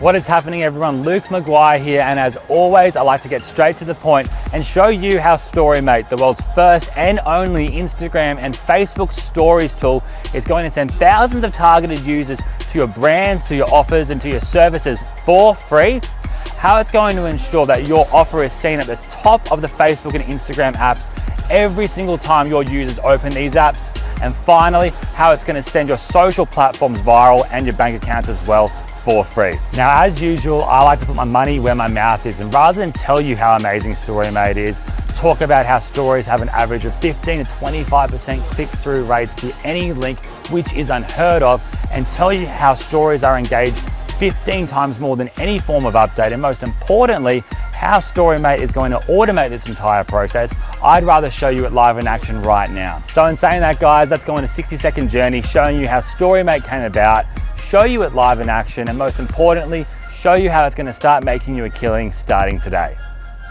What is happening, everyone? Luke McGuire here, and as always I like to get straight to the point and show you how Storymate, the world's first and only Instagram and Facebook stories tool, is going to send thousands of targeted users to your brands, to your offers and to your services for free. How it's going to ensure that your offer is seen at the top of the Facebook and Instagram apps every single time your users open these apps. And finally, how it's going to send your social platforms viral and your bank accounts as well for free. Now, as usual, I like to put my money where my mouth is, and rather than tell you how amazing Storymate is, talk about how stories have an average of 15 to 25% click-through rates to any link, which is unheard of, and tell you how stories are engaged 15 times more than any form of update, and most importantly, how Storymate is going to automate this entire process. I'd rather show you it live in action right now. So in saying that, guys, let's go on a 60-second journey showing you how Storymate came about, show you it live in action, and most importantly, show you how it's going to start making you a killing starting today.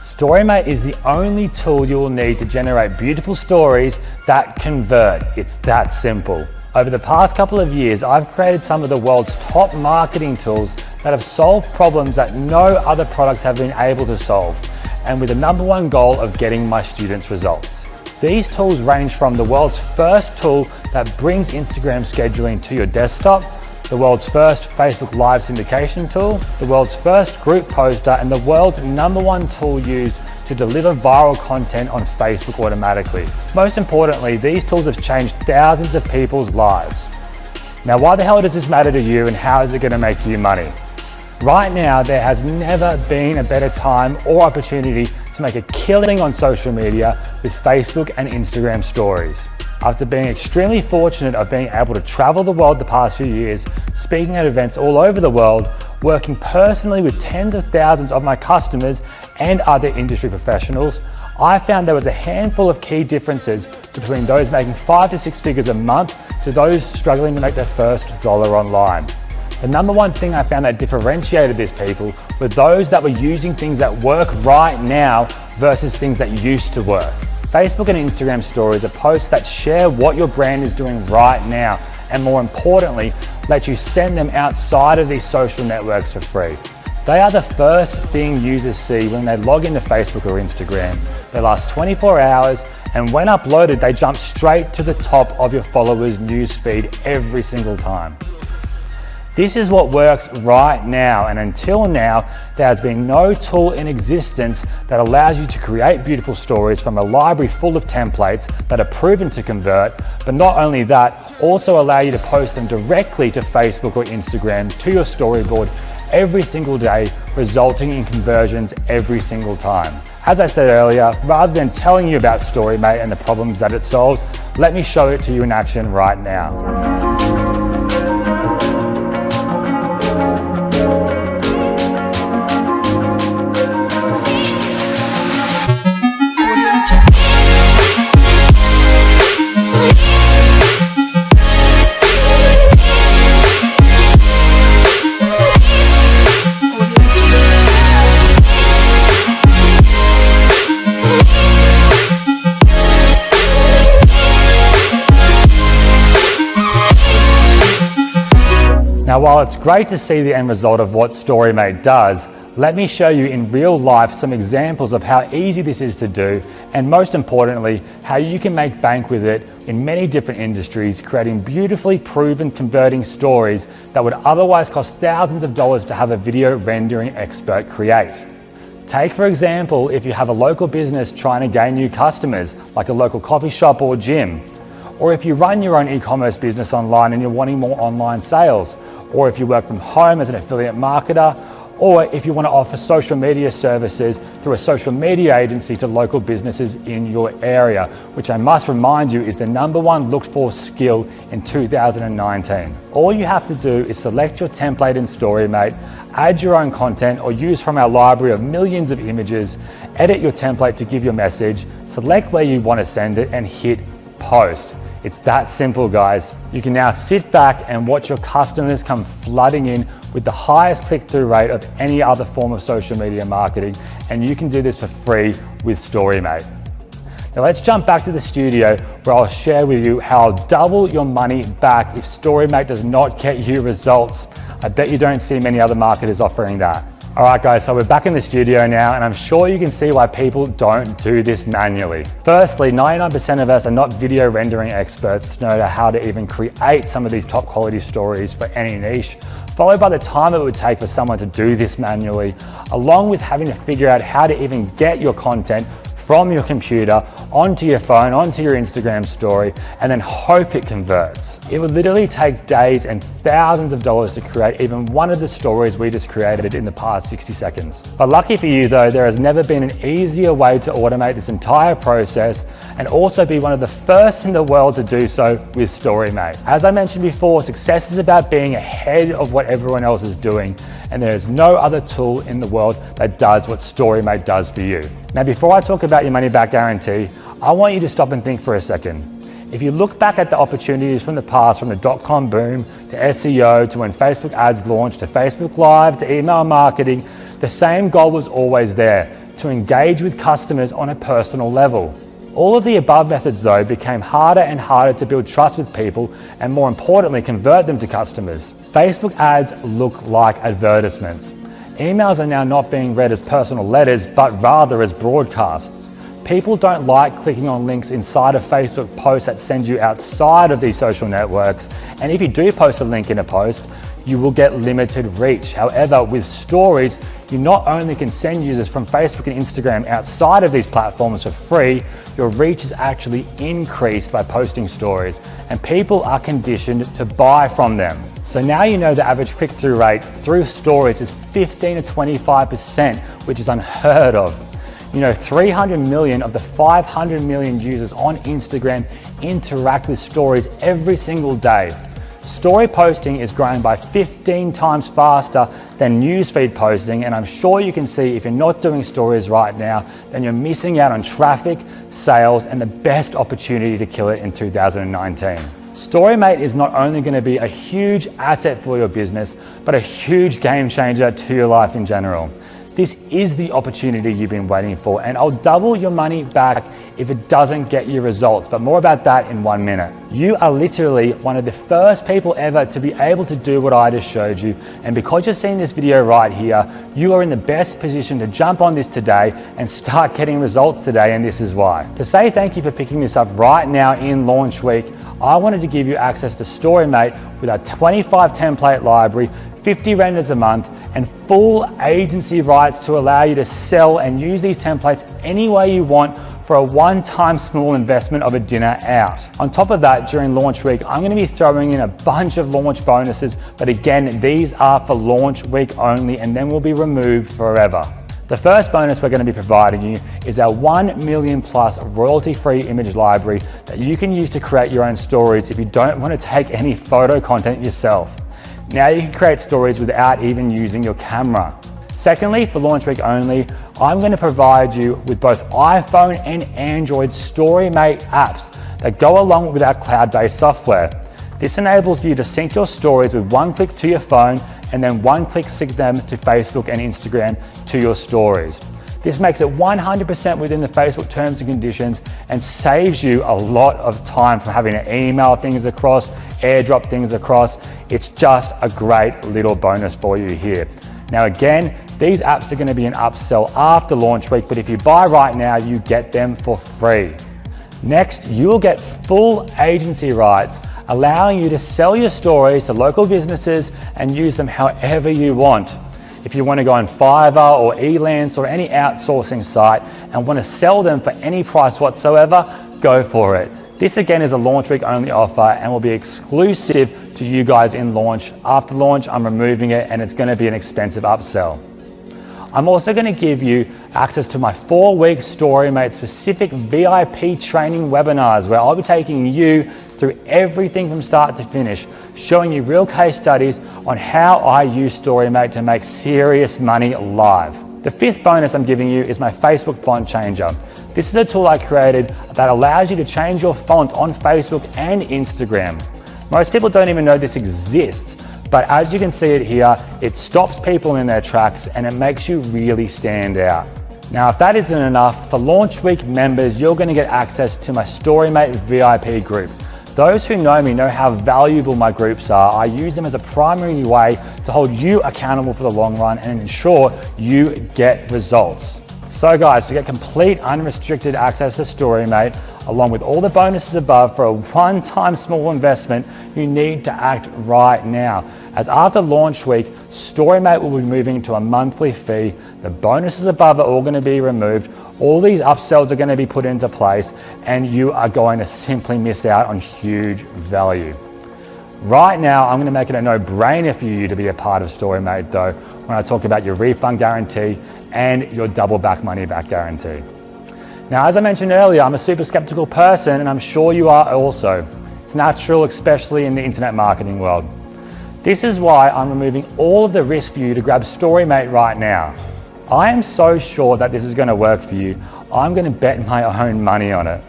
Storymate is the only tool you will need to generate beautiful stories that convert. It's that simple. Over the past couple of years, I've created some of the world's top marketing tools that have solved problems that no other products have been able to solve, and with the #1 goal of getting my students results. These tools range from the world's first tool that brings Instagram scheduling to your desktop, the world's first Facebook Live syndication tool, the world's first group poster, and the world's #1 tool used to deliver viral content on Facebook automatically. Most importantly, these tools have changed thousands of people's lives. Now, why the hell does this matter to you, and how is it going to make you money? Right now, there has never been a better time or opportunity to make a killing on social media with Facebook and Instagram stories. After being extremely fortunate of being able to travel the world the past few years, speaking at events all over the world, working personally with tens of thousands of my customers and other industry professionals, I found there was a handful of key differences between those making 5 to 6 figures a month to those struggling to make their first dollar online. The #1 thing I found that differentiated these people were those that were using things that work right now versus things that used to work. Facebook and Instagram stories are posts that share what your brand is doing right now, and more importantly, let you send them outside of these social networks for free. They are the first thing users see when they log into Facebook or Instagram. They last 24 hours, and when uploaded, they jump straight to the top of your followers' newsfeed every single time. This is what works right now, and until now, there has been no tool in existence that allows you to create beautiful stories from a library full of templates that are proven to convert, but not only that, also allow you to post them directly to Facebook or Instagram to your storyboard every single day, resulting in conversions every single time. As I said earlier, rather than telling you about Storymate and the problems that it solves, let me show it to you in action right now. Now, while it's great to see the end result of what Storymate does, let me show you in real life some examples of how easy this is to do, and most importantly, how you can make bank with it in many different industries, creating beautifully proven converting stories that would otherwise cost thousands of dollars to have a video rendering expert create. Take, for example, if you have a local business trying to gain new customers, like a local coffee shop or gym, or if you run your own e-commerce business online and you're wanting more online sales, or if you work from home as an affiliate marketer, or if you want to offer social media services through a social media agency to local businesses in your area, which I must remind you is the #1 looked for skill in 2019. All you have to do is select your template in Storymate, add your own content or use from our library of millions of images, edit your template to give your message, select where you want to send it and hit post. It's that simple, guys. You can now sit back and watch your customers come flooding in with the highest click-through rate of any other form of social media marketing, and you can do this for free with Storymate. Now let's jump back to the studio where I'll share with you how I'll double your money back if Storymate does not get you results. I bet you don't see many other marketers offering that. All right guys, so we're back in the studio now, and I'm sure you can see why people don't do this manually. Firstly, 99% of us are not video rendering experts to know how to even create some of these top quality stories for any niche, followed by the time it would take for someone to do this manually, along with having to figure out how to even get your content from your computer onto your phone, onto your Instagram story, and then hope it converts. It would literally take days and thousands of dollars to create even one of the stories we just created in the past 60 seconds. But lucky for you though, there has never been an easier way to automate this entire process and also be one of the first in the world to do so with Storymate. As I mentioned before, success is about being ahead of what everyone else is doing, and there is no other tool in the world that does what Storymate does for you. Now, before I talk about your money back guarantee, I want you to stop and think for a second. If you look back at the opportunities from the past, from the dot-com boom to SEO, to when Facebook ads launched, to Facebook Live, to email marketing, the same goal was always there: to engage with customers on a personal level. All of the above methods though became harder and harder to build trust with people, and more importantly, convert them to customers. Facebook ads look like advertisements. Emails are now not being read as personal letters, but rather as broadcasts. People don't like clicking on links inside of Facebook posts that send you outside of these social networks, and if you do post a link in a post, you will get limited reach. However, with stories, you not only can send users from Facebook and Instagram outside of these platforms for free, your reach is actually increased by posting stories, and people are conditioned to buy from them. So now you know the average click-through rate through stories is 15 to 25%, which is unheard of. You know, 300 million of the 500 million users on Instagram interact with stories every single day. Story posting is growing by 15 times faster than newsfeed posting, and I'm sure you can see if you're not doing stories right now, then you're missing out on traffic, sales, and the best opportunity to kill it in 2019. Storymate is not only going to be a huge asset for your business, but a huge game changer to your life in general. This is the opportunity you've been waiting for, and I'll double your money back if it doesn't get you results, but more about that in 1 minute. You are literally one of the first people ever to be able to do what I just showed you, and because you're seeing this video right here, you are in the best position to jump on this today and start getting results today, and this is why. To say thank you for picking this up right now in launch week, I wanted to give you access to Storymate with our 25 template library, 50 renders a month, and full agency rights to allow you to sell and use these templates any way you want for a one-time small investment of a dinner out. On top of that, during launch week, I'm going to be throwing in a bunch of launch bonuses, but again, these are for launch week only, and then will be removed forever. The first bonus we're going to be providing you is our 1 million plus royalty-free image library that you can use to create your own stories if you don't want to take any photo content yourself. Now you can create stories without even using your camera. Secondly, for launch week only, I'm going to provide you with both iPhone and Android Storymate apps that go along with our cloud-based software. This enables you to sync your stories with one click to your phone and then one click sync them to Facebook and Instagram to your stories. This makes it 100% within the Facebook terms and conditions and saves you a lot of time from having to email things across, airdrop things across. It's just a great little bonus for you here. Now again, these apps are going to be an upsell after launch week, but if you buy right now, you get them for free. Next, you will get full agency rights, allowing you to sell your stories to local businesses and use them however you want. If you want to go on Fiverr or Elance or any outsourcing site and want to sell them for any price whatsoever, go for it. This again is a launch week only offer and will be exclusive to you guys in launch. After launch, I'm removing it and it's going to be an expensive upsell. I'm also going to give you access to my 4-week Storymate specific VIP training webinars where I'll be taking you through everything from start to finish, showing you real case studies on how I use Storymate to make serious money live. The 5th bonus I'm giving you is my Facebook font changer. This is a tool I created that allows you to change your font on Facebook and Instagram. Most people don't even know this exists, but as you can see it here, it stops people in their tracks and it makes you really stand out. Now, if that isn't enough, for launch week members, you're going to get access to my Storymate VIP group. Those who know me know how valuable my groups are. I use them as a primary way to hold you accountable for the long run and ensure you get results. So guys, to get complete unrestricted access to Storymate, along with all the bonuses above for a one-time small investment, you need to act right now. As after launch week, Storymate will be moving to a monthly fee. The bonuses above are all going to be removed. All these upsells are going to be put into place, and you are going to simply miss out on huge value. Right now, I'm going to make it a no-brainer for you to be a part of Storymate though, when I talk about your refund guarantee and your double back money back guarantee. Now, as I mentioned earlier, I'm a super skeptical person, and I'm sure you are also. It's natural, especially in the internet marketing world. This is why I'm removing all of the risk for you to grab Storymate right now. I am so sure that this is going to work for you. I'm going to bet my own money on it.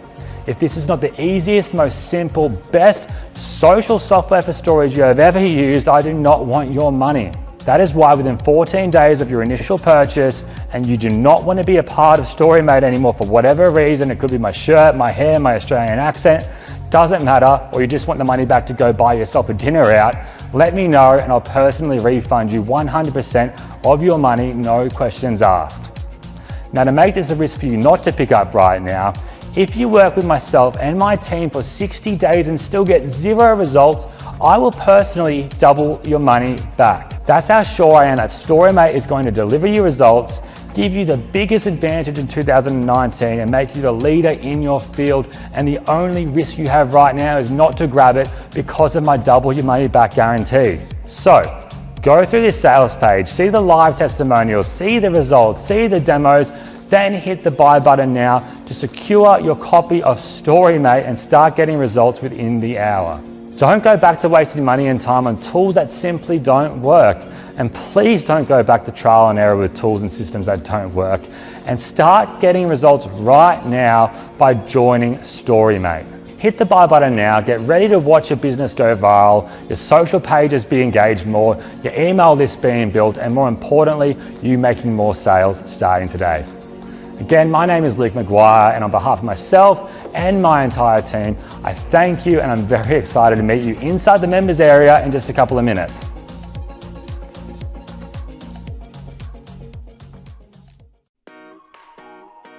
If this is not the easiest, most simple, best social software for stories you have ever used, I do not want your money. That is why within 14 days of your initial purchase, and you do not want to be a part of Storymate anymore for whatever reason, it could be my shirt, my hair, my Australian accent, doesn't matter, or you just want the money back to go buy yourself a dinner out, let me know and I'll personally refund you 100% of your money, no questions asked. Now, to make this a risk for you not to pick up right now, if you work with myself and my team for 60 days and still get 0 results, I will personally double your money back. That's how sure I am that Storymate is going to deliver you results, give you the biggest advantage in 2019 and make you the leader in your field. And the only risk you have right now is not to grab it because of my double your money back guarantee. So go through this sales page, see the live testimonials, see the results, see the demos, then hit the buy button now to secure your copy of Storymate and start getting results within the hour. Don't go back to wasting money and time on tools that simply don't work. And please don't go back to trial and error with tools and systems that don't work. And start getting results right now by joining Storymate. Hit the buy button now, get ready to watch your business go viral, your social pages be engaged more, your email list being built, and more importantly, you making more sales starting today. Again, my name is Luke McGuire, and on behalf of myself and my entire team, I thank you, and I'm very excited to meet you inside the members area in just a couple of minutes.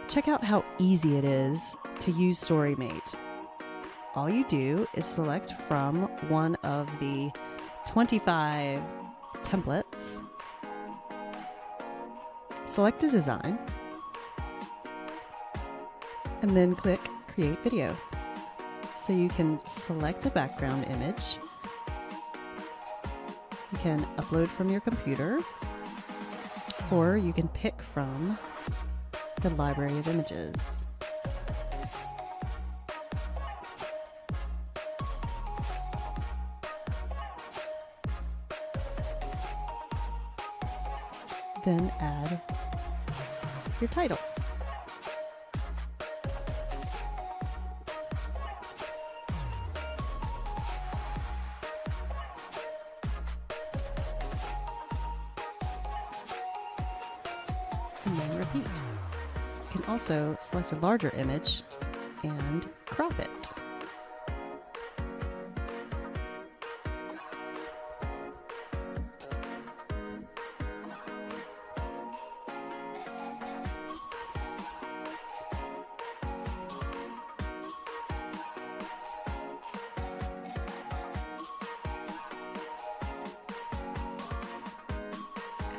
Check out how easy it is to use Storymate. All you do is select from one of the 25 templates, select a design, and then click Create Video. So you can select a background image, you can upload from your computer, or you can pick from the library of images. Then add your titles. And then repeat. You can also select a larger image and crop it.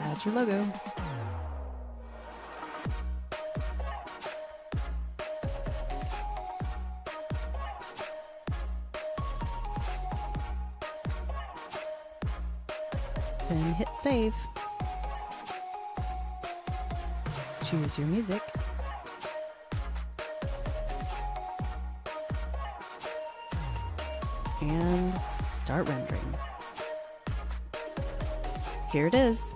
Add your logo. Then hit save. Choose your music. And start rendering. Here it is.